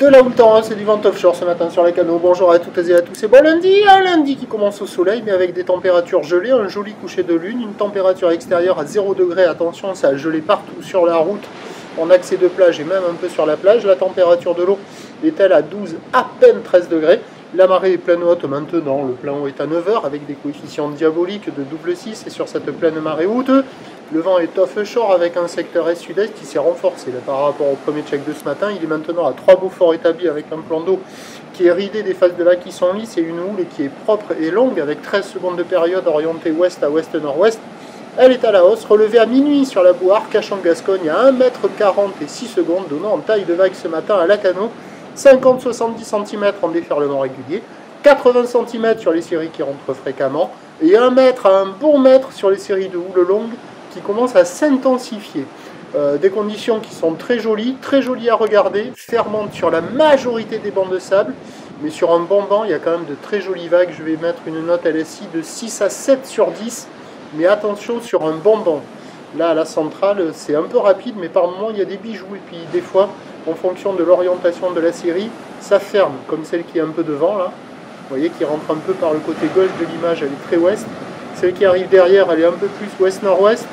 De la Houltan, c'est du vent offshore ce matin sur les canaux. Bonjour à toutes et à tous. C'est bon lundi, un lundi qui commence au soleil, mais avec des températures gelées, un joli coucher de lune, une température extérieure à 0 degré. Attention, ça a gelé partout sur la route, en accès de plage et même un peu sur la plage. La température de l'eau est-elle à 12, à peine 13 degrés. La marée est pleine haute maintenant, le plein haut est à 9 h avec des coefficients diaboliques de double 6 et sur cette pleine marée haute, le vent est offshore avec un secteur est-sud-est qui s'est renforcé là, par rapport au premier check de ce matin. Il est maintenant à 3 Beaufort établi avec un plan d'eau qui est ridé, des faces de lac qui sont lisses et une houle qui est propre et longue avec 13 secondes de période orientée ouest à ouest-nord-ouest. Elle est à la hausse, relevée à minuit sur la boue Arcachon-Gascogne à 1,40 m et 6 secondes, donnant en taille de vague ce matin à Lacanau. 50-70 cm en déferlement régulier, 80 cm sur les séries qui rentrent fréquemment, et 1 mètre à un bon mètre sur les séries de houle longue qui commencent à s'intensifier. Des conditions qui sont très jolies à regarder, fermantes sur la majorité des bancs de sable, mais sur un bon banc, il y a quand même de très jolies vagues. Je vais mettre une note LSI de 6 à 7 sur 10, mais attention sur un bon banc. Là, à la centrale, c'est un peu rapide, mais par moments, il y a des bijoux, et puis des fois, en fonction de l'orientation de la série, ça ferme, comme celle qui est un peu devant, là. Vous voyez, qui rentre un peu par le côté gauche de l'image, elle est très ouest. Celle qui arrive derrière, elle est un peu plus ouest-nord-ouest,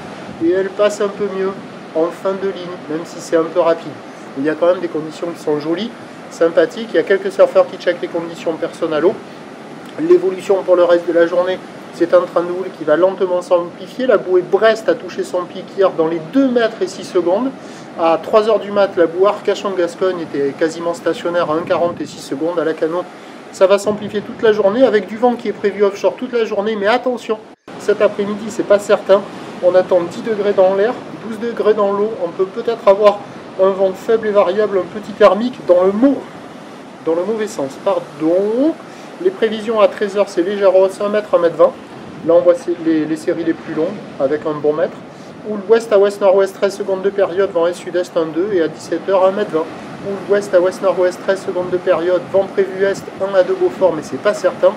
et elle passe un peu mieux en fin de ligne, même si c'est un peu rapide. Il y a quand même des conditions qui sont jolies, sympathiques. Il y a quelques surfeurs qui checkent les conditions personnes à l'eau. L'évolution pour le reste de la journée, c'est un train de houle qui va lentement s'amplifier. La bouée Brest a touché son pic hier dans les 2 mètres et 6 secondes. À 3 h du mat, la bouée Arcachon-Gascogne était quasiment stationnaire à 1,40 et 6 secondes. À Lacanau, ça va s'amplifier toute la journée avec du vent qui est prévu offshore toute la journée. Mais attention, cet après-midi, c'est pas certain. On attend 10 degrés dans l'air, 12 degrés dans l'eau. On peut peut-être avoir un vent faible et variable, un petit thermique dans le mauvais sens. Pardon. Les prévisions à 13 h, c'est légère hausse, 1 mètre, 1,20 m. Là, on voit les séries les plus longues avec un bon mètre. Ou l'ouest à ouest-nord-ouest, 13 secondes de période, vent est-sud-est 1,2 et à 17 h, 1,20 m. Ou l'ouest à ouest-nord-ouest, 13 secondes de période, vent prévu est 1 à 2 Beaufort, mais c'est pas certain.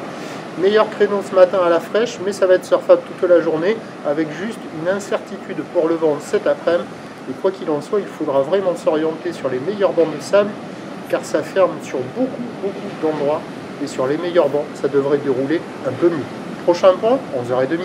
Meilleur créneau ce matin à la fraîche, mais ça va être surfable toute la journée avec juste une incertitude pour le vent cet après-midi. Et quoi qu'il en soit, il faudra vraiment s'orienter sur les meilleurs bancs de sable car ça ferme sur beaucoup d'endroits et sur les meilleurs bancs, ça devrait dérouler un peu mieux. Prochain point, 11 h 30.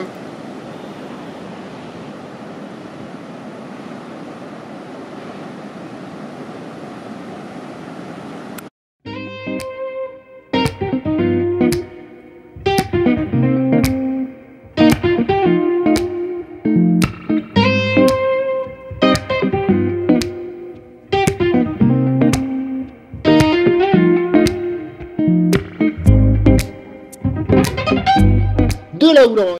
De la Houltan.